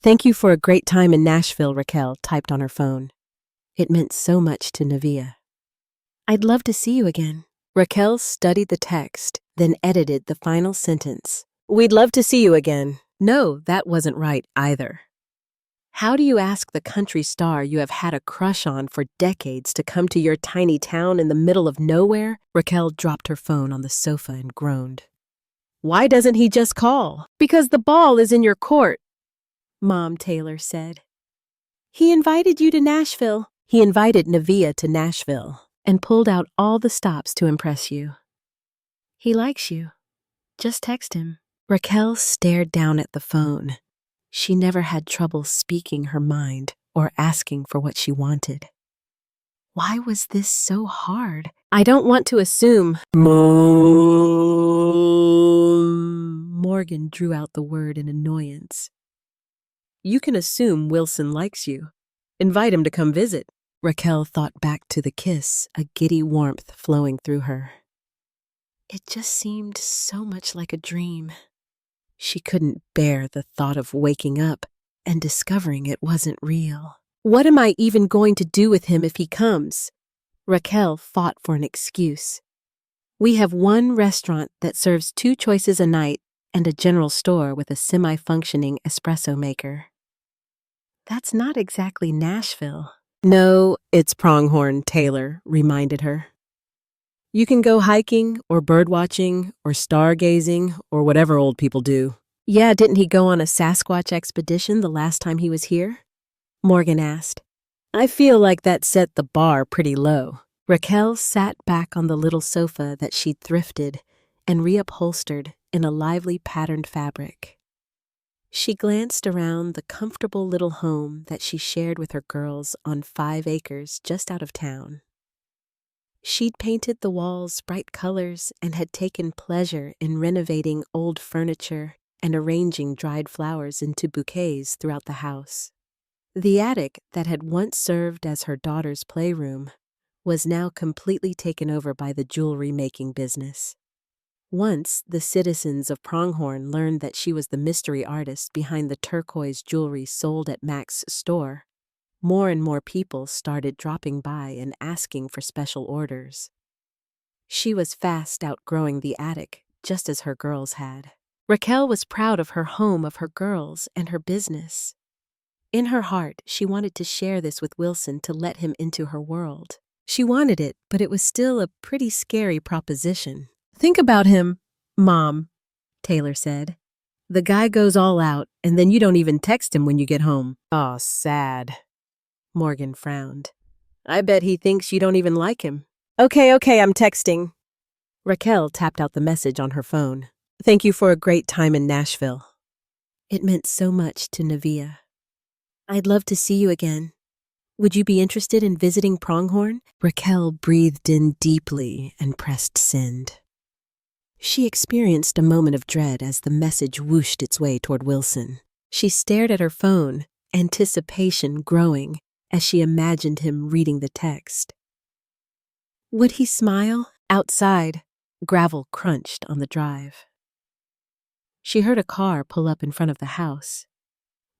Thank you for a great time in Nashville, Raquel typed on her phone. It meant so much to Navia. I'd love to see you again. Raquel studied the text, then edited the final sentence. We'd love to see you again. No, that wasn't right either. How do you ask the country star you have had a crush on for decades to come to your tiny town in the middle of nowhere? Raquel dropped her phone on the sofa and groaned. Why doesn't he just call? Because the ball is in your court, Mom Taylor said. He invited you to Nashville. He invited Navia to Nashville and pulled out all the stops to impress you. He likes you. Just text him. Raquel stared down at the phone. She never had trouble speaking her mind or asking for what she wanted. Why was this so hard? I don't want to assume. Morgan drew out the word in annoyance. You can assume Wilson likes you. Invite him to come visit. Raquel thought back to the kiss, a giddy warmth flowing through her. It just seemed so much like a dream. She couldn't bear the thought of waking up and discovering it wasn't real. What am I even going to do with him if he comes? Raquel fought for an excuse. We have one restaurant that serves 2 choices a night and a general store with a semi-functioning espresso maker. That's not exactly Nashville. No, it's Pronghorn, Taylor reminded her. You can go hiking or birdwatching or stargazing or whatever old people do. Yeah, didn't he go on a Sasquatch expedition the last time he was here? Morgan asked. I feel like that set the bar pretty low. Raquel sat back on the little sofa that she'd thrifted and reupholstered in a lively patterned fabric. She glanced around the comfortable little home that she shared with her girls on 5 acres just out of town. She'd painted the walls bright colors and had taken pleasure in renovating old furniture and arranging dried flowers into bouquets throughout the house. The attic that had once served as her daughter's playroom was now completely taken over by the jewelry-making business. Once, the citizens of Pronghorn learned that she was the mystery artist behind the turquoise jewelry sold at Mac's store. More and more people started dropping by and asking for special orders. She was fast outgrowing the attic, just as her girls had. Raquel was proud of her home, of her girls, and her business. In her heart, she wanted to share this with Wilson to let him into her world. She wanted it, but it was still a pretty scary proposition. Think about him, Mom, Taylor said. The guy goes all out, and then you don't even text him when you get home. Aw, sad. Morgan frowned. I bet he thinks you don't even like him. Okay, I'm texting. Raquel tapped out the message on her phone. Thank you for a great time in Nashville. It meant so much to Navia. I'd love to see you again. Would you be interested in visiting Pronghorn? Raquel breathed in deeply and pressed send. She experienced a moment of dread as the message whooshed its way toward Wilson. She stared at her phone, anticipation growing as she imagined him reading the text. Would he smile? Outside, gravel crunched on the drive. She heard a car pull up in front of the house.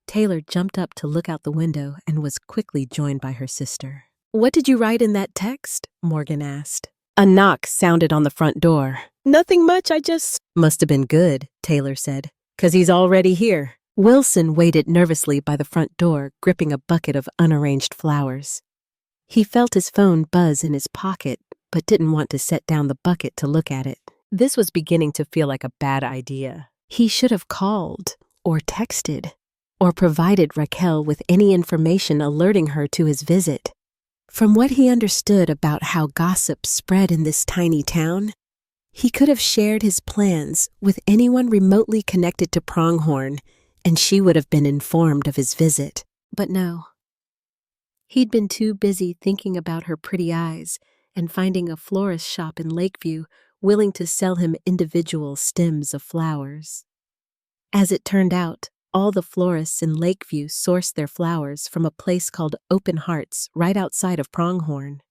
Taylor jumped up to look out the window and was quickly joined by her sister. What did you write in that text? Morgan asked. A knock sounded on the front door. Nothing much, I just... Must have been good, Taylor said, 'cause he's already here. Wilson waited nervously by the front door, gripping a bucket of unarranged flowers. He felt his phone buzz in his pocket, but didn't want to set down the bucket to look at it. This was beginning to feel like a bad idea. He should have called, or texted, or provided Raquel with any information alerting her to his visit. From what he understood about how gossip spread in this tiny town, he could have shared his plans with anyone remotely connected to Pronghorn, and she would have been informed of his visit. But no. He'd been too busy thinking about her pretty eyes and finding a florist shop in Lakeview willing to sell him individual stems of flowers. As it turned out, all the florists in Lakeview sourced their flowers from a place called Open Hearts right outside of Pronghorn.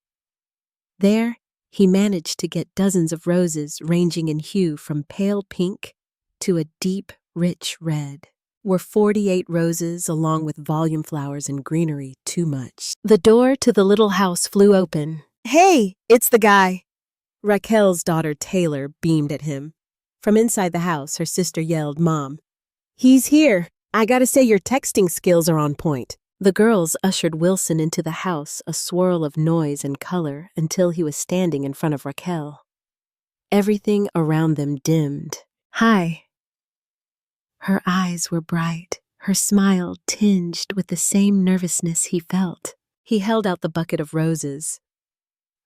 There, he managed to get dozens of roses ranging in hue from pale pink to a deep, rich red. were 48 roses along with volume flowers and greenery too much. The door to the little house flew open. "Hey, it's the guy!" Raquel's daughter Taylor beamed at him. From inside the house, her sister yelled, "Mom, he's here! I gotta say your texting skills are on point." The girls ushered Wilson into the house, a swirl of noise and color, until he was standing in front of Raquel. Everything around them dimmed. "Hi." Her eyes were bright, her smile tinged with the same nervousness he felt. He held out the bucket of roses.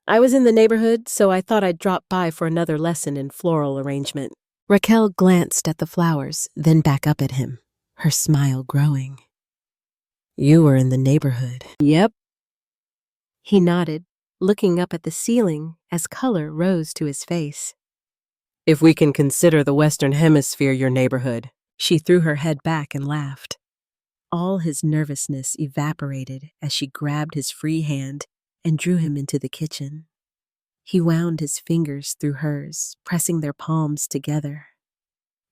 "I was in the neighborhood, so I thought I'd drop by for another lesson in floral arrangement." Raquel glanced at the flowers, then back up at him, her smile growing. "You were in the neighborhood." "Yep." He nodded, looking up at the ceiling as color rose to his face. "If we can consider the Western Hemisphere your neighborhood." She threw her head back and laughed. All his nervousness evaporated as she grabbed his free hand and drew him into the kitchen. He wound his fingers through hers, pressing their palms together.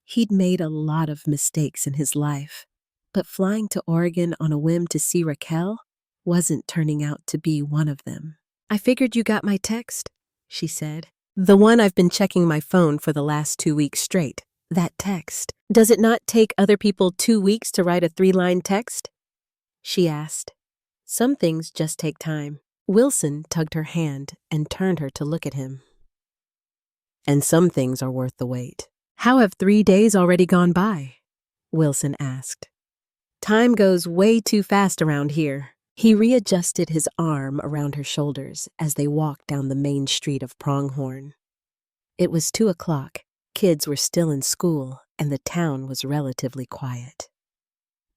He'd made a lot of mistakes in his life, but flying to Oregon on a whim to see Raquel wasn't turning out to be one of them. "I figured you got my text," she said. "The one I've been checking my phone for the last 2 weeks straight. That text. Does it not take other people 2 weeks to write a 3-line text?" she asked. "Some things just take time." Wilson tugged her hand and turned her to look at him. "And some things are worth the wait." "How have 3 days already gone by?" Wilson asked. "Time goes way too fast around here." He readjusted his arm around her shoulders as they walked down the main street of Pronghorn. It was 2 o'clock. Kids were still in school, and the town was relatively quiet.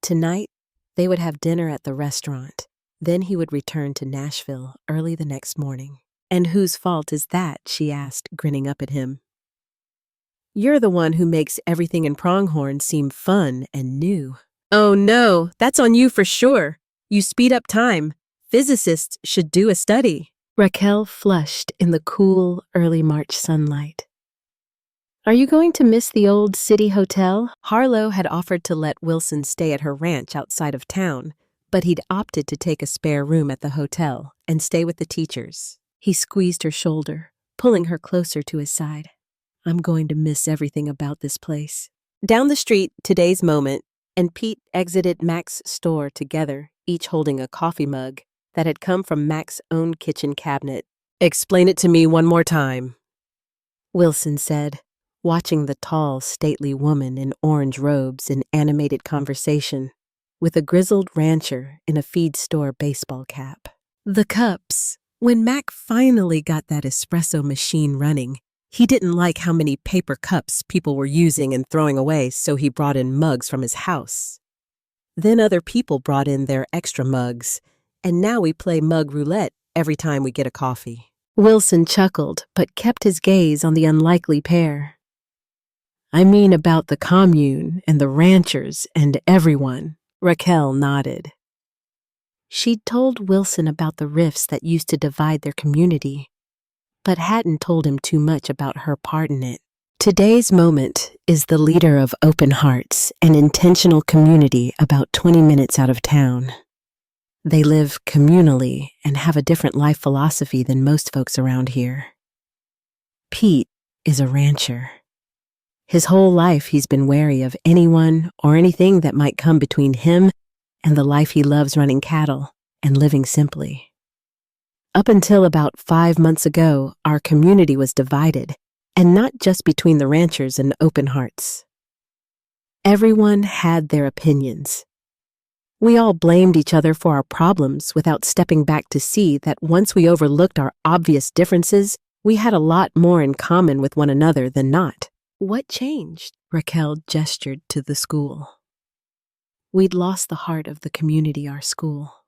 Tonight, they would have dinner at the restaurant. Then he would return to Nashville early the next morning. "And whose fault is that?" she asked, grinning up at him. "You're the one who makes everything in Pronghorn seem fun and new." "Oh no, that's on you for sure. You speed up time. Physicists should do a study." Raquel flushed in the cool, early March sunlight. "Are you going to miss the old city hotel?" Harlow had offered to let Wilson stay at her ranch outside of town, but he'd opted to take a spare room at the hotel and stay with the teachers. He squeezed her shoulder, pulling her closer to his side. "I'm going to miss everything about this place." Down the street, Today's Moment and Pete exited Mac's store together, each holding a coffee mug that had come from Mac's own kitchen cabinet. "Explain it to me one more time," Wilson said, watching the tall, stately woman in orange robes in animated conversation with a grizzled rancher in a feed store baseball cap. "The cups. When Mac finally got that espresso machine running, he didn't like how many paper cups people were using and throwing away, so he brought in mugs from his house. Then other people brought in their extra mugs, and now we play mug roulette every time we get a coffee." Wilson chuckled, but kept his gaze on the unlikely pair. "I mean about the commune and the ranchers and everyone." Raquel nodded. She'd told Wilson about the rifts that used to divide their community, but hadn't told him too much about her part in it. Today's Moment is the leader of Open Hearts, an intentional community about 20 minutes out of town. They live communally and have a different life philosophy than most folks around here. Pete is a rancher. His whole life he's been wary of anyone or anything that might come between him and the life he loves, running cattle and living simply. Up until about 5 months ago, our community was divided, and not just between the ranchers and Open Hearts. Everyone had their opinions. We all blamed each other for our problems without stepping back to see that once we overlooked our obvious differences, we had a lot more in common with one another than not. "What changed?" Raquel gestured to the school. "We'd lost the heart of the community, our school.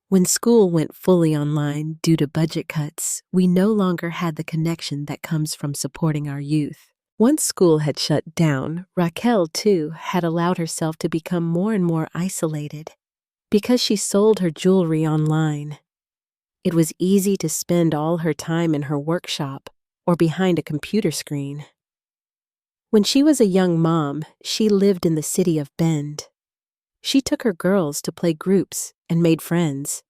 When school went fully online due to budget cuts, we no longer had the connection that comes from supporting our youth. Once school had shut down, Raquel, too, had allowed herself to become more and more isolated because she sold her jewelry online. It was easy to spend all her time in her workshop or behind a computer screen. When she was a young mom, she lived in the city of Bend. She took her girls to play groups and made friends.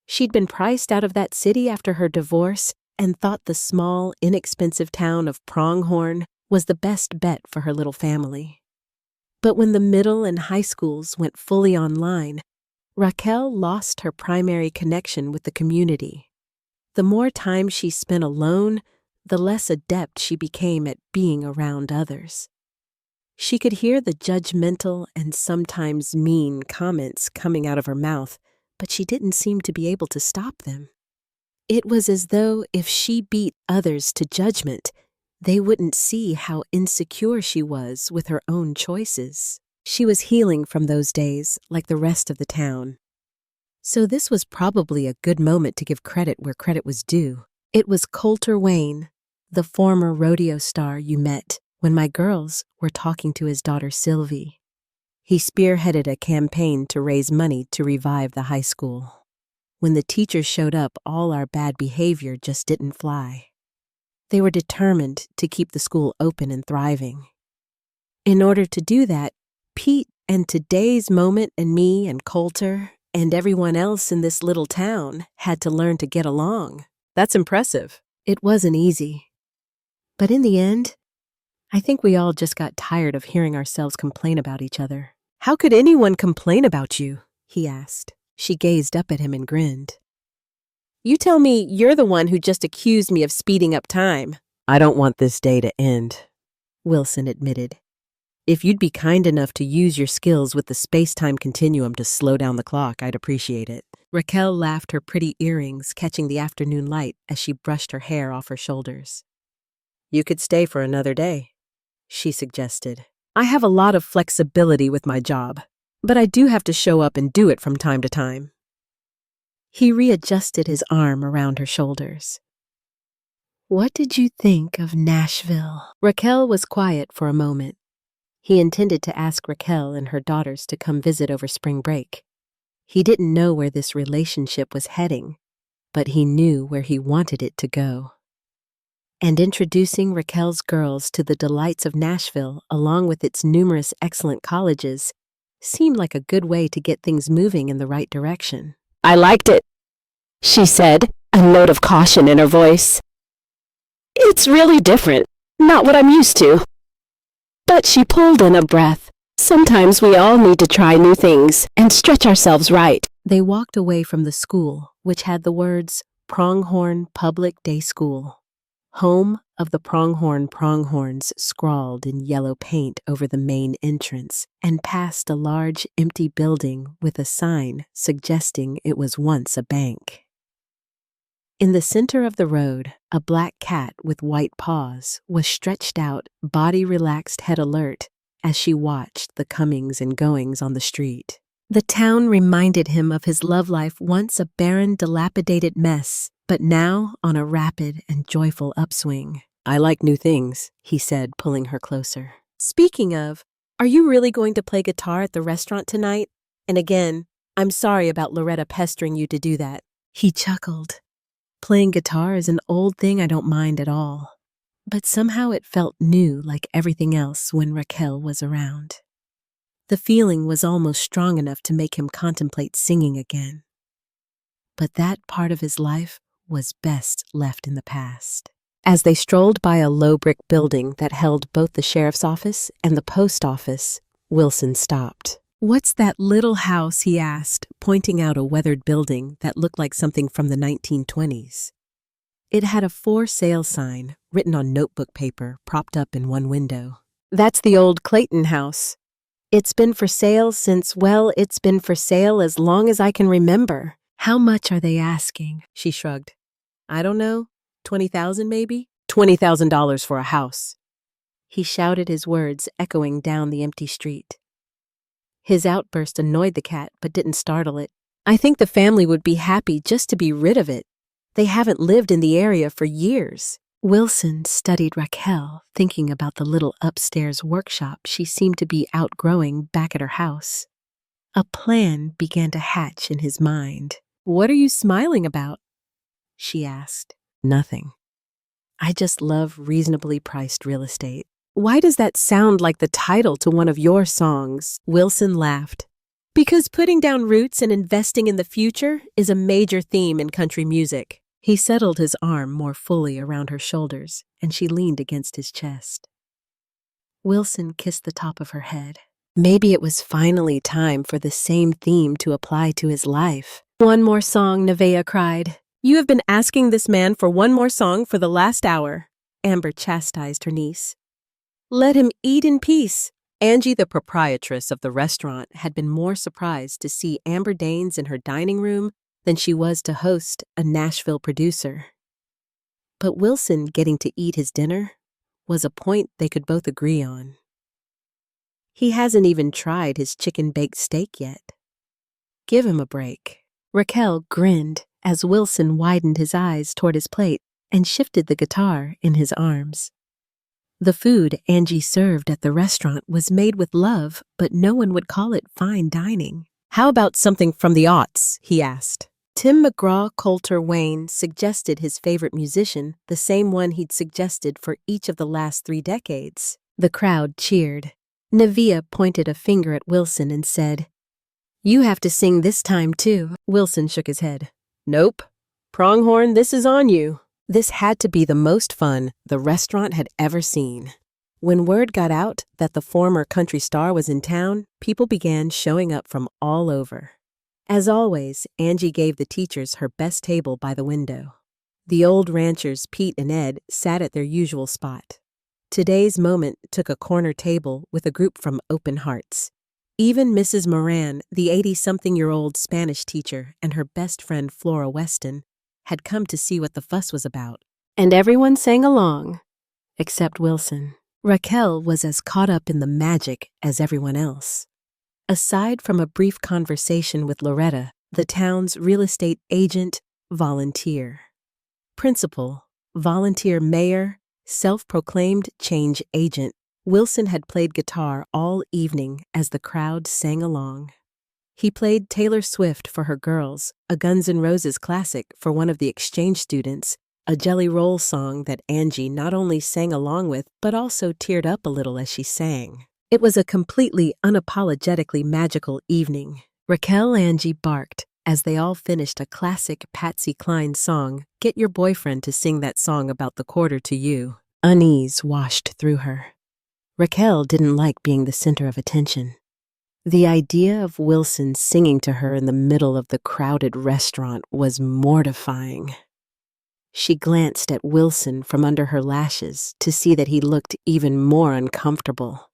She'd been priced out of that city after her divorce and thought the small, inexpensive town of Pronghorn was the best bet for her little family. But when the middle and high schools went fully online, Raquel lost her primary connection with the community. The more time she spent alone, the less adept she became at being around others. She could hear the judgmental and sometimes mean comments coming out of her mouth, but she didn't seem to be able to stop them. It was as though if she beat others to judgment, they wouldn't see how insecure she was with her own choices. She was healing from those days like the rest of the town. So this was probably a good moment to give credit where credit was due. It was Coulter Wayne, the former rodeo star you met when my girls were talking to his daughter Sylvie. He spearheaded a campaign to raise money to revive the high school. When the teachers showed up, all our bad behavior just didn't fly. They were determined to keep the school open and thriving. In order to do that, Pete and today's moment and me and Coulter and everyone else in this little town had to learn to get along. That's impressive. It wasn't easy. But in the end, I think we all just got tired of hearing ourselves complain about each other. How could anyone complain about you? He asked. She gazed up at him and grinned. You tell me you're the one who just accused me of speeding up time. I don't want this day to end, Wilson admitted. If you'd be kind enough to use your skills with the space-time continuum to slow down the clock, I'd appreciate it. Raquel laughed, her pretty earrings catching the afternoon light as she brushed her hair off her shoulders. You could stay for another day, she suggested. I have a lot of flexibility with my job, but I do have to show up and do it from time to time. He readjusted his arm around her shoulders. What did you think of Nashville? Raquel was quiet for a moment. He intended to ask Raquel and her daughters to come visit over spring break. He didn't know where this relationship was heading, but he knew where he wanted it to go. And introducing Raquel's girls to the delights of Nashville, along with its numerous excellent colleges, seemed like a good way to get things moving in the right direction. I liked it, she said, a note of caution in her voice. It's really different, not what I'm used to. But she pulled in a breath. Sometimes we all need to try new things and stretch ourselves right. They walked away from the school, which had the words Pronghorn Public Day School, home of the Pronghorns scrawled in yellow paint over the main entrance, and past a large empty building with a sign suggesting it was once a bank. In the center of the road, a black cat with white paws was stretched out, body relaxed, head alert, as she watched the comings and goings on the street. The town reminded him of his love life, once a barren, dilapidated mess, but now on a rapid and joyful upswing. I like new things, he said, pulling her closer. Speaking of, are you really going to play guitar at the restaurant tonight? And again, I'm sorry about Loretta pestering you to do that. He chuckled. Playing guitar is an old thing I don't mind at all. But somehow it felt new, like everything else, when Raquel was around. The feeling was almost strong enough to make him contemplate singing again. But that part of his life was best left in the past. As they strolled by a low brick building that held both the sheriff's office and the post office, Wilson stopped. What's that little house, he asked, pointing out a weathered building that looked like something from the 1920s. It had a for sale sign written on notebook paper propped up in one window. That's the old Clayton house. It's been for sale since, well, it's been for sale as long as I can remember. How much are they asking? She shrugged. I don't know. $20,000 maybe? $20,000 for a house. He shouted his words echoing down the empty street. His outburst annoyed the cat but didn't startle it. I think the family would be happy just to be rid of it. They haven't lived in the area for years. Wilson studied Raquel, thinking about the little upstairs workshop she seemed to be outgrowing back at her house. A plan began to hatch in his mind. What are you smiling about? She asked. Nothing. I just love reasonably priced real estate. Why does that sound like the title to one of your songs? Wilson laughed. Because putting down roots and investing in the future is a major theme in country music. He settled his arm more fully around her shoulders, and she leaned against his chest. Wilson kissed the top of her head. Maybe it was finally time for the same theme to apply to his life. One more song, Nevaeh cried. You have been asking this man for one more song for the last hour. Amber chastised her niece. Let him eat in peace. Angie, the proprietress of the restaurant, had been more surprised to see Amber Danes in her dining room than she was to host a Nashville producer. But Wilson getting to eat his dinner was a point they could both agree on. He hasn't even tried his chicken-baked steak yet. Give him a break. Raquel grinned as Wilson widened his eyes toward his plate and shifted the guitar in his arms. The food Angie served at the restaurant was made with love, but no one would call it fine dining. How about something from the aughts? He asked. Tim McGraw Coulter Wayne suggested his favorite musician, the same one he'd suggested for each of the last 3 decades. The crowd cheered. Nevaeh pointed a finger at Wilson and said, You have to sing this time too. Wilson shook his head. Nope. Pronghorn, this is on you. This had to be the most fun the restaurant had ever seen. When word got out that the former country star was in town, people began showing up from all over. As always, Angie gave the teachers her best table by the window. The old ranchers, Pete and Ed, sat at their usual spot. Today's moment took a corner table with a group from Open Hearts. Even Mrs. Moran, the 80-something-year-old Spanish teacher, and her best friend Flora Weston had come to see what the fuss was about. And everyone sang along, except Wilson. Raquel was as caught up in the magic as everyone else. Aside from a brief conversation with Loretta, the town's real estate agent, volunteer, principal, volunteer mayor, self-proclaimed change agent, Wilson had played guitar all evening as the crowd sang along. He played Taylor Swift for her girls, a Guns N' Roses classic for one of the exchange students, a Jelly Roll song that Angie not only sang along with but also teared up a little as she sang. It was a completely unapologetically magical evening. Raquel and Angie barked as they all finished a classic Patsy Cline song, Get Your Boyfriend to Sing That Song About the Quarter to You. Unease washed through her. Raquel didn't like being the center of attention. The idea of Wilson singing to her in the middle of the crowded restaurant was mortifying. She glanced at Wilson from under her lashes to see that he looked even more uncomfortable.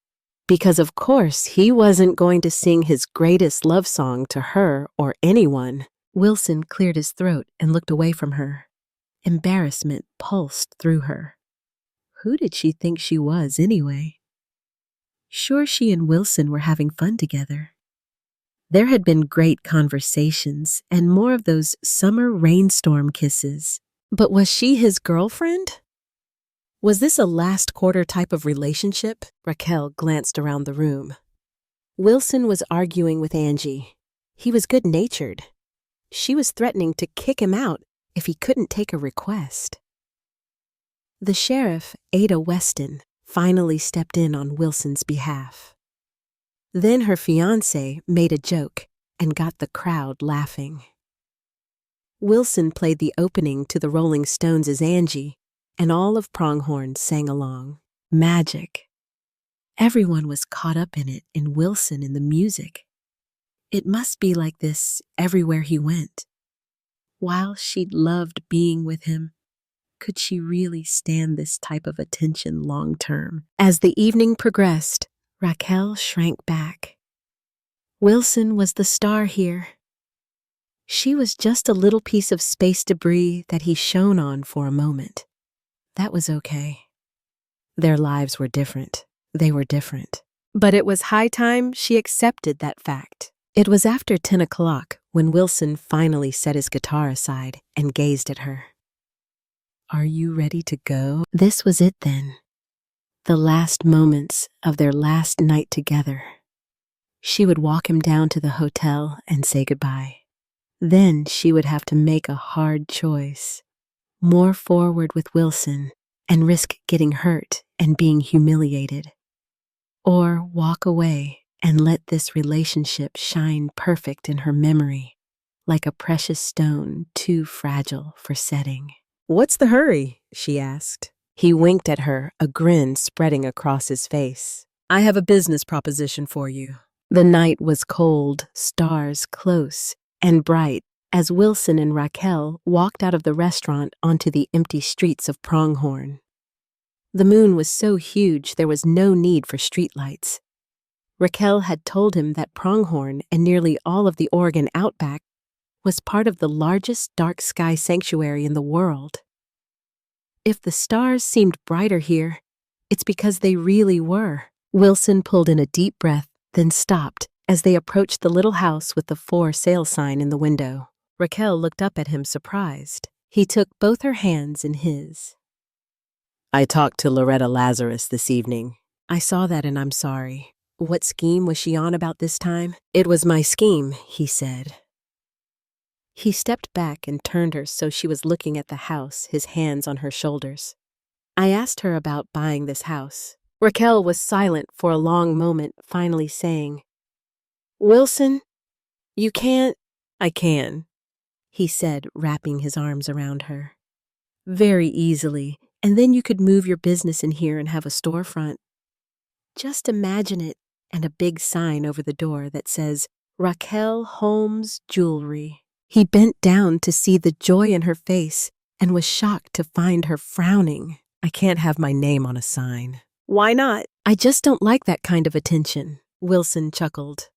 Because of course he wasn't going to sing his greatest love song to her or anyone. Wilson cleared his throat and looked away from her. Embarrassment pulsed through her. Who did she think she was anyway? Sure, she and Wilson were having fun together. There had been great conversations and more of those summer rainstorm kisses. But was she his girlfriend? Was this a last quarter type of relationship? Raquel glanced around the room. Wilson was arguing with Angie. He was good-natured. She was threatening to kick him out if he couldn't take a request. The sheriff, Ada Weston, finally stepped in on Wilson's behalf. Then her fiancé made a joke and got the crowd laughing. Wilson played the opening to the Rolling Stones as Angie, and all of Pronghorn sang along. Magic. Everyone was caught up in it, and Wilson in the music. It must be like this everywhere he went. While she'd loved being with him, could she really stand this type of attention long term? As the evening progressed, Raquel shrank back. Wilson was the star here. She was just a little piece of space debris that he shone on for a moment. That was okay. Their lives were different. They were different. But it was high time she accepted that fact. It was after 10 o'clock when Wilson finally set his guitar aside and gazed at her. Are you ready to go? This was it then. The last moments of their last night together. She would walk him down to the hotel and say goodbye. Then she would have to make a hard choice. More forward with Wilson and risk getting hurt and being humiliated? Or walk away and let this relationship shine perfect in her memory, like a precious stone too fragile for setting? "What's the hurry?" she asked. He winked at her, a grin spreading across his face. "I have a business proposition for you." The night was cold, stars close and bright, as Wilson and Raquel walked out of the restaurant onto the empty streets of Pronghorn. The moon was so huge there was no need for streetlights. Raquel had told him that Pronghorn and nearly all of the Oregon outback was part of the largest dark sky sanctuary in the world. If the stars seemed brighter here, it's because they really were. Wilson pulled in a deep breath, then stopped as they approached the little house with the for sale sign in the window. Raquel looked up at him surprised. He took both her hands in his. "I talked to Loretta Lazarus this evening." "I saw that and I'm sorry. What scheme was she on about this time?" "It was my scheme," he said. He stepped back and turned her so she was looking at the house, his hands on her shoulders. "I asked her about buying this house." Raquel was silent for a long moment, finally saying, "Wilson, you can't—" "I can," he said, wrapping his arms around her. "Very easily, and then you could move your business in here and have a storefront. Just imagine it, and a big sign over the door that says, Raquel Holmes Jewelry." He bent down to see the joy in her face and was shocked to find her frowning. "I can't have my name on a sign." "Why not?" "I just don't like that kind of attention," Wilson chuckled.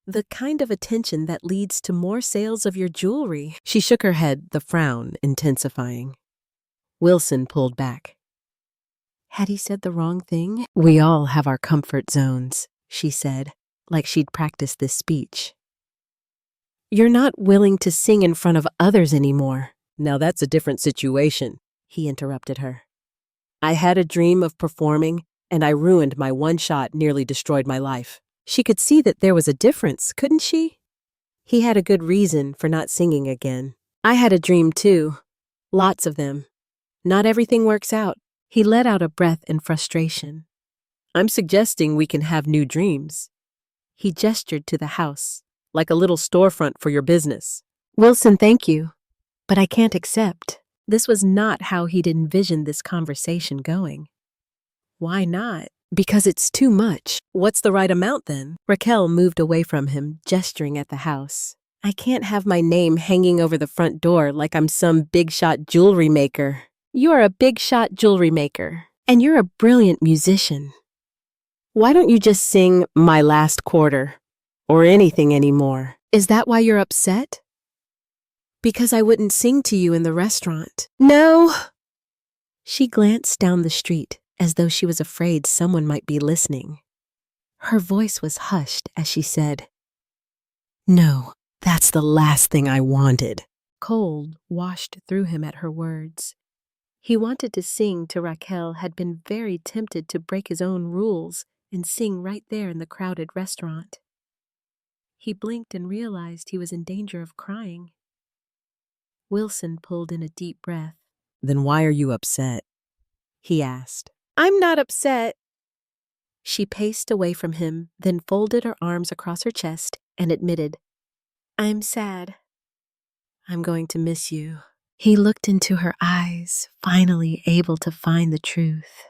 "The kind of attention that leads to more sales of your jewelry." She shook her head, the frown intensifying. Wilson pulled back. Had he said the wrong thing? "We all have our comfort zones," she said, like she'd practiced this speech. "You're not willing to sing in front of others anymore." "Now that's a different situation," he interrupted her. "I had a dream of performing, and I ruined my one shot, nearly destroyed my life." She could see that there was a difference, couldn't she? He had a good reason for not singing again. "I had a dream too. Lots of them. Not everything works out." He let out a breath in frustration. "I'm suggesting we can have new dreams." He gestured to the house, "like a little storefront for your business." "Wilson, thank you, but I can't accept." This was not how he'd envisioned this conversation going. "Why not?" "Because it's too much." "What's the right amount then?" Raquel moved away from him, gesturing at the house. "I can't have my name hanging over the front door like I'm some big-shot jewelry maker." "You're a big-shot jewelry maker, and you're a brilliant musician. Why don't you just sing My Last Quarter, or anything anymore?" "Is that why you're upset?" "Because I wouldn't sing to you in the restaurant." "No." She glanced down the street as though she was afraid someone might be listening. Her voice was hushed as she said, "No, that's the last thing I wanted." Cold washed through him at her words. He wanted to sing to Raquel, had been very tempted to break his own rules and sing right there in the crowded restaurant. He blinked and realized he was in danger of crying. Wilson pulled in a deep breath. "Then why are you upset?" he asked. "I'm not upset." She paced away from him, then folded her arms across her chest and admitted, "I'm sad. I'm going to miss you." He looked into her eyes, finally able to find the truth.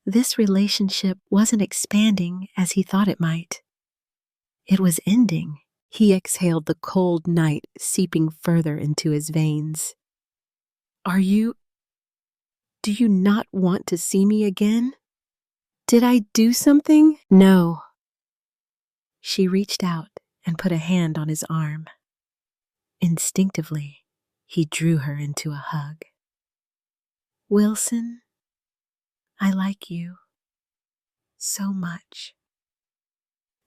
This relationship wasn't expanding as he thought it might. It was ending. He exhaled the cold night seeping further into his veins. Do you not want to see me again? Did I do something?" "No." She reached out and put a hand on his arm. Instinctively, he drew her into a hug. "Wilson, I like you so much,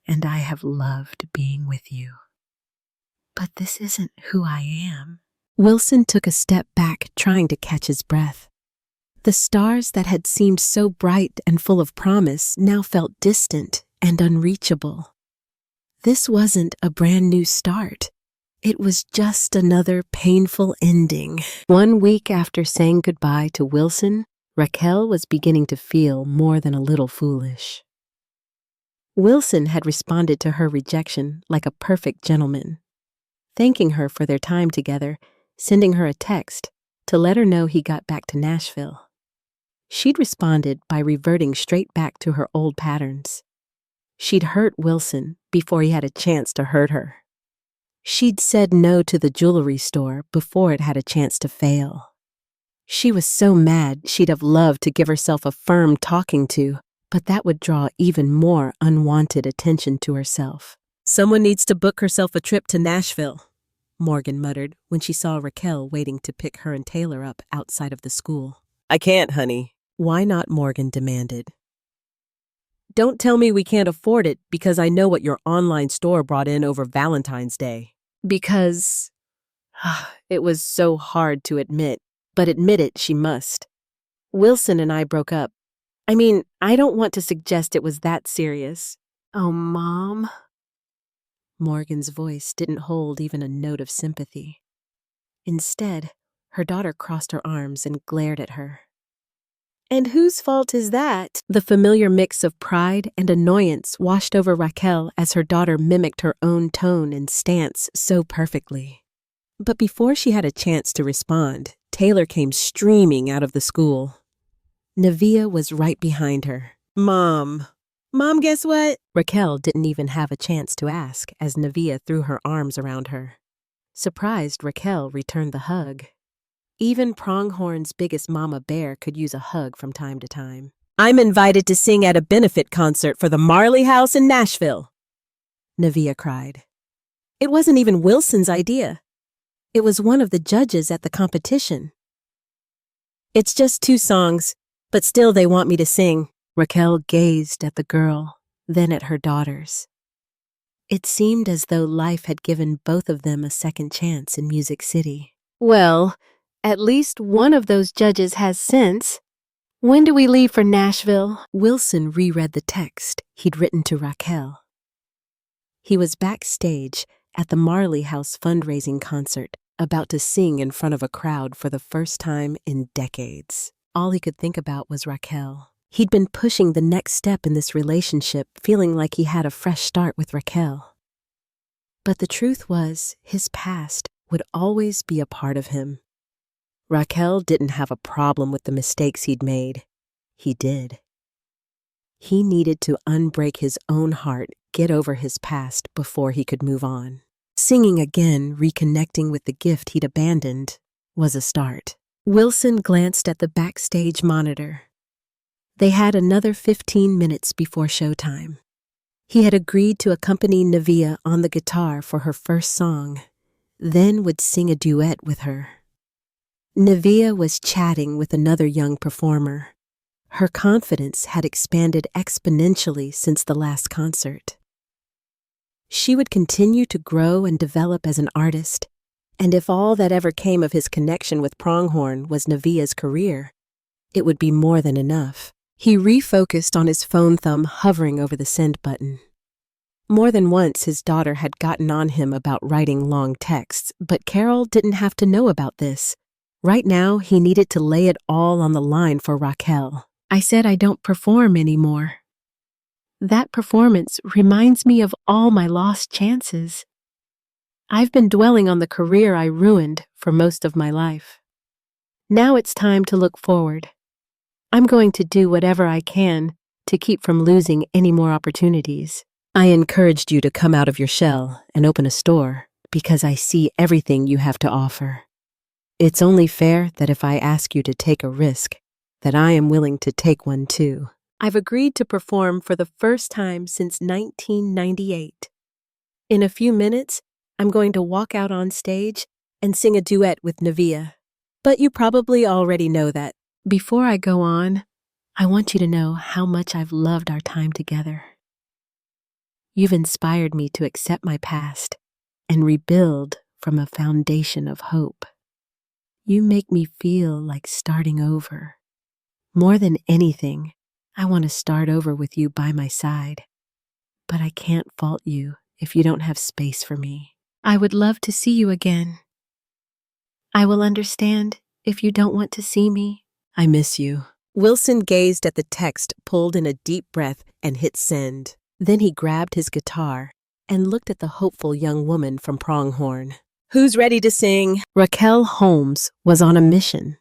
and I have loved being with you. But this isn't who I am." Wilson took a step back, trying to catch his breath. The stars that had seemed so bright and full of promise now felt distant and unreachable. This wasn't a brand new start. It was just another painful ending. 1 week after saying goodbye to Wilson, Raquel was beginning to feel more than a little foolish. Wilson had responded to her rejection like a perfect gentleman, thanking her for their time together, sending her a text to let her know he got back to Nashville. She'd responded by reverting straight back to her old patterns. She'd hurt Wilson before he had a chance to hurt her. She'd said no to the jewelry store before it had a chance to fail. She was so mad she'd have loved to give herself a firm talking to, but that would draw even more unwanted attention to herself. "Someone needs to book herself a trip to Nashville," Morgan muttered when she saw Raquel waiting to pick her and Taylor up outside of the school. "I can't, honey." "Why not?" Morgan demanded. "Don't tell me we can't afford it because I know what your online store brought in over Valentine's Day." Because it was so hard to admit, but admit it she must. "Wilson and I broke up. I mean, I don't want to suggest it was that serious." "Oh, Mom." Morgan's voice didn't hold even a note of sympathy. Instead, her daughter crossed her arms and glared at her. "And whose fault is that?" The familiar mix of pride and annoyance washed over Raquel as her daughter mimicked her own tone and stance so perfectly. But before she had a chance to respond, Taylor came streaming out of the school. Navia was right behind her. Mom, guess what?" Raquel didn't even have a chance to ask as Navia threw her arms around her. Surprised, Raquel returned the hug. Even Pronghorn's biggest mama bear could use a hug from time to time. "I'm invited to sing at a benefit concert for the Marley House in Nashville," Navia cried. "It wasn't even Wilson's idea. It was one of the judges at the competition." "It's just 2 songs, but still they want me to sing." Raquel gazed at the girl, then at her daughters. It seemed as though life had given both of them a second chance in Music City. "Well, at least one of those judges has sense. When do we leave for Nashville?" Wilson reread the text he'd written to Raquel. He was backstage at the Marley House fundraising concert, about to sing in front of a crowd for the first time in decades. All he could think about was Raquel. He'd been pushing the next step in this relationship, feeling like he had a fresh start with Raquel. But the truth was, his past would always be a part of him. Raquel didn't have a problem with the mistakes he'd made. He did. He needed to unbreak his own heart, get over his past before he could move on. Singing again, reconnecting with the gift he'd abandoned, was a start. Wilson glanced at the backstage monitor. They had another 15 minutes before showtime. He had agreed to accompany Navia on the guitar for her first song, then would sing a duet with her. Navia was chatting with another young performer. Her confidence had expanded exponentially since the last concert. She would continue to grow and develop as an artist, and if all that ever came of his connection with Pronghorn was Navia's career, it would be more than enough. He refocused on his phone thumb hovering over the send button. More than once his daughter had gotten on him about writing long texts, but Carol didn't have to know about this. Right now, he needed to lay it all on the line for Raquel. "I said I don't perform anymore. That performance reminds me of all my lost chances. I've been dwelling on the career I ruined for most of my life. Now it's time to look forward. I'm going to do whatever I can to keep from losing any more opportunities. I encouraged you to come out of your shell and open a store because I see everything you have to offer. It's only fair that if I ask you to take a risk, that I am willing to take one too. I've agreed to perform for the first time since 1998. In a few minutes, I'm going to walk out on stage and sing a duet with Navia. But you probably already know that. Before I go on, I want you to know how much I've loved our time together. You've inspired me to accept my past and rebuild from a foundation of hope. You make me feel like starting over. More than anything, I want to start over with you by my side. But I can't fault you if you don't have space for me. I would love to see you again. I will understand if you don't want to see me. I miss you. Wilson gazed at the text, pulled in a deep breath, and hit send. Then he grabbed his guitar and looked at the hopeful young woman from Pronghorn. "Who's ready to sing?" Raquel Holmes was on a mission,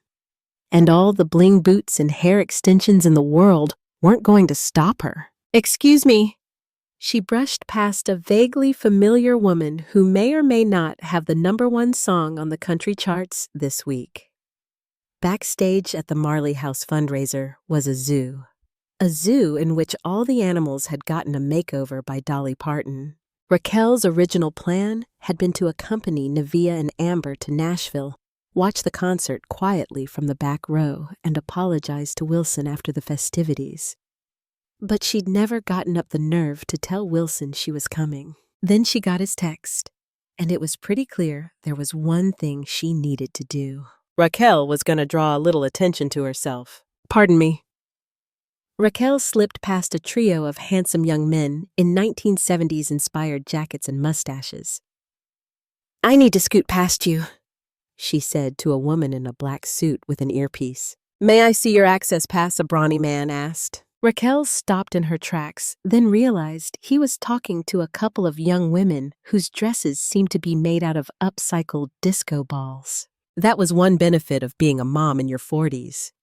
and all the bling boots and hair extensions in the world weren't going to stop her. "Excuse me." She brushed past a vaguely familiar woman who may or may not have the #1 song on the country charts this week. Backstage at the Marley House fundraiser was a zoo in which all the animals had gotten a makeover by Dolly Parton. Raquel's original plan had been to accompany Nevaeh and Amber to Nashville, watch the concert quietly from the back row, and apologize to Wilson after the festivities. But she'd never gotten up the nerve to tell Wilson she was coming. Then she got his text, and it was pretty clear there was one thing she needed to do. Raquel was going to draw a little attention to herself. "Pardon me." Raquel slipped past a trio of handsome young men in 1970s-inspired jackets and mustaches. "I need to scoot past you," she said to a woman in a black suit with an earpiece. "May I see your access pass?" a brawny man asked. Raquel stopped in her tracks, then realized he was talking to a couple of young women whose dresses seemed to be made out of upcycled disco balls. That was one benefit of being a mom in your 40s.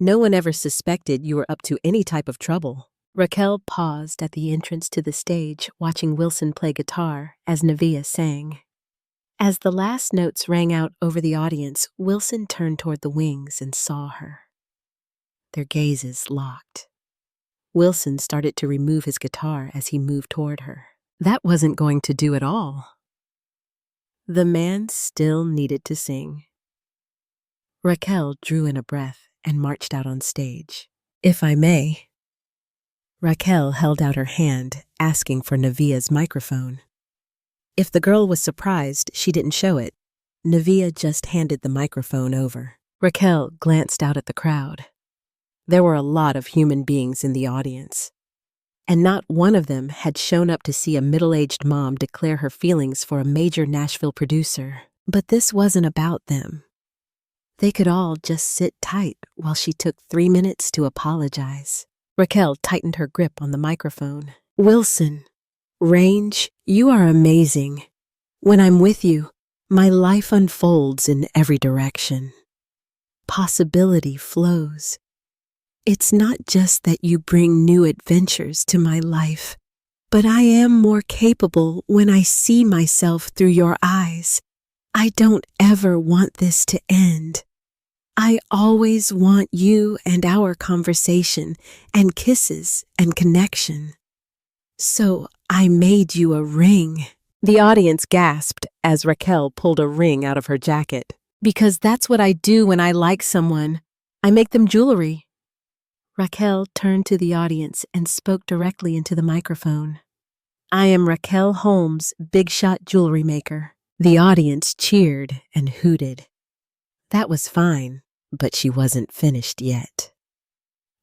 No one ever suspected you were up to any type of trouble. Raquel paused at the entrance to the stage, watching Wilson play guitar as Nevaeh sang. As the last notes rang out over the audience, Wilson turned toward the wings and saw her. Their gazes locked. Wilson started to remove his guitar as he moved toward her. That wasn't going to do at all. The man still needed to sing. Raquel drew in a breath and marched out on stage. "If I may." Raquel held out her hand, asking for Nevaeh's microphone. If the girl was surprised she didn't show it, Nevaeh just handed the microphone over. Raquel glanced out at the crowd. There were a lot of human beings in the audience, and not one of them had shown up to see a middle-aged mom declare her feelings for a major Nashville producer. But this wasn't about them. They could all just sit tight while she took 3 minutes to apologize. Raquel tightened her grip on the microphone. "Wilson, Range, you are amazing. When I'm with you, my life unfolds in every direction. Possibility flows. It's not just that you bring new adventures to my life, but I am more capable when I see myself through your eyes. I don't ever want this to end. I always want you and our conversation and kisses and connection. So I made you a ring." The audience gasped as Raquel pulled a ring out of her jacket. "Because that's what I do when I like someone. I make them jewelry." Raquel turned to the audience and spoke directly into the microphone. "I am Raquel Holmes, big shot jewelry maker." The audience cheered and hooted. That was fine, but she wasn't finished yet.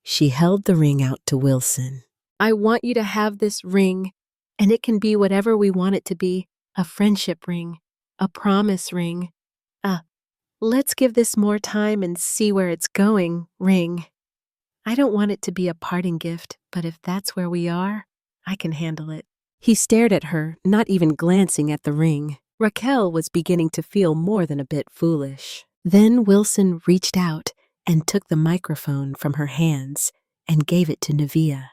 She held the ring out to Wilson. "I want you to have this ring, and it can be whatever we want it to be. A friendship ring, a promise ring, let's give this more time and see where it's going ring. I don't want it to be a parting gift, but if that's where we are, I can handle it." He stared at her, not even glancing at the ring. Raquel was beginning to feel more than a bit foolish. Then Wilson reached out and took the microphone from her hands and gave it to Nevaeh.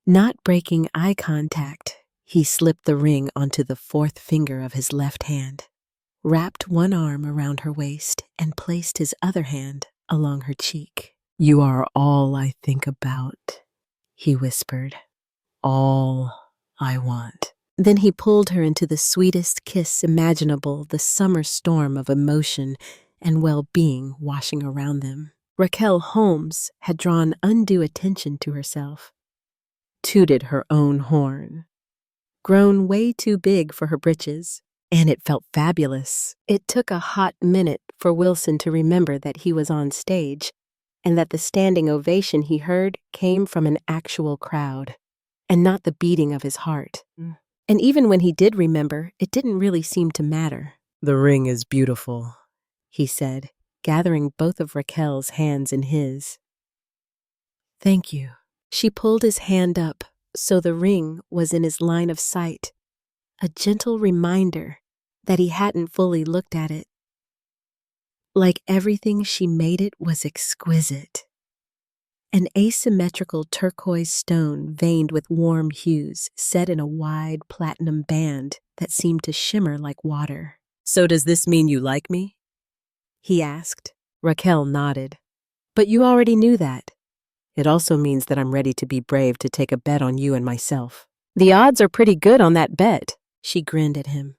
Not breaking eye contact, he slipped the ring onto the 4th finger of his left hand, wrapped one arm around her waist, and placed his other hand along her cheek. "You are all I think about," he whispered. "All I want." Then he pulled her into the sweetest kiss imaginable, the summer storm of emotion and well-being washing around them. Raquel Holmes had drawn undue attention to herself, tooted her own horn, grown way too big for her britches, and it felt fabulous. It took a hot minute for Wilson to remember that he was on stage and that the standing ovation he heard came from an actual crowd and not the beating of his heart. And even when he did remember, it didn't really seem to matter. "The ring is beautiful," he said, gathering both of Raquel's hands in his. "Thank you." She pulled his hand up so the ring was in his line of sight, a gentle reminder that he hadn't fully looked at it. Like everything she made, it was exquisite. An asymmetrical turquoise stone veined with warm hues set in a wide platinum band that seemed to shimmer like water. "So does this mean you like me?" he asked. Raquel nodded. "But you already knew that. It also means that I'm ready to be brave to take a bet on you and myself." "The odds are pretty good on that bet," she grinned at him.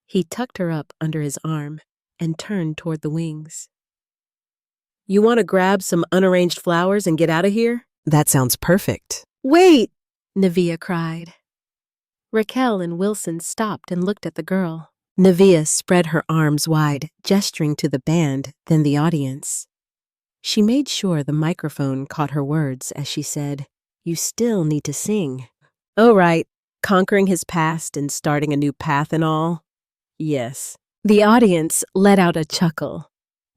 He tucked her up under his arm and turned toward the wings. "You want to grab some unarranged flowers and get out of here?" "That sounds perfect." "Wait!" Nevaeh cried. Raquel and Wilson stopped and looked at the girl. Nevaeh spread her arms wide, gesturing to the band, then the audience. She made sure the microphone caught her words as she said, "You still need to sing." "Oh, right. Conquering his past and starting a new path and all?" "Yes." The audience let out a chuckle.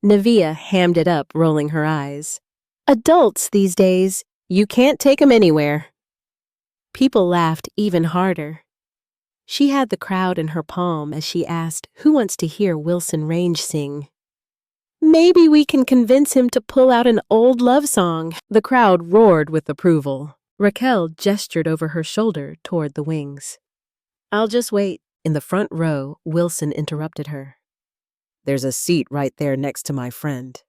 Nevaeh hammed it up, rolling her eyes. "Adults these days, you can't take 'em anywhere." People laughed even harder. She had the crowd in her palm as she asked, "Who wants to hear Wilson Range sing?" "Maybe we can convince him to pull out an old love song." The crowd roared with approval. Raquel gestured over her shoulder toward the wings. "I'll just wait." In the front row, Wilson interrupted her. "There's a seat right there next to my friend."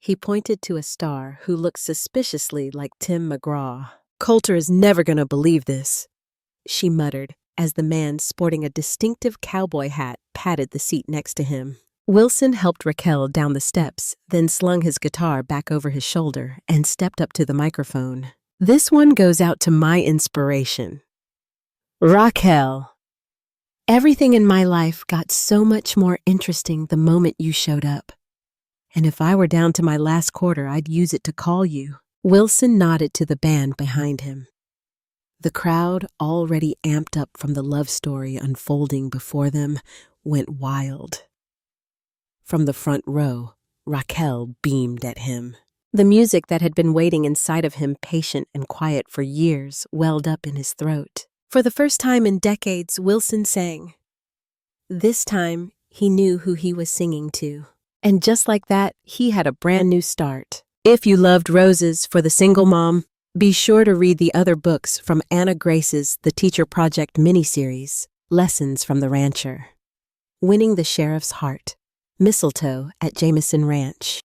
He pointed to a star who looked suspiciously like Tim McGraw. "Coulter is never going to believe this," she muttered as the man sporting a distinctive cowboy hat patted the seat next to him. Wilson helped Raquel down the steps, then slung his guitar back over his shoulder and stepped up to the microphone. "This one goes out to my inspiration, Raquel. Everything in my life got so much more interesting the moment you showed up. And if I were down to my last quarter, I'd use it to call you." Wilson nodded to the band behind him. The crowd, already amped up from the love story unfolding before them, went wild. From the front row, Raquel beamed at him. The music that had been waiting inside of him, patient and quiet for years, welled up in his throat. For the first time in decades, Wilson sang. This time, he knew who he was singing to. And just like that, he had a brand new start. If you loved Roses for the Single Mom, be sure to read the other books from Anna Grace's The Teacher Project miniseries, Lessons from the Rancher. Winning the Sheriff's Heart, Mistletoe at Jameson Ranch.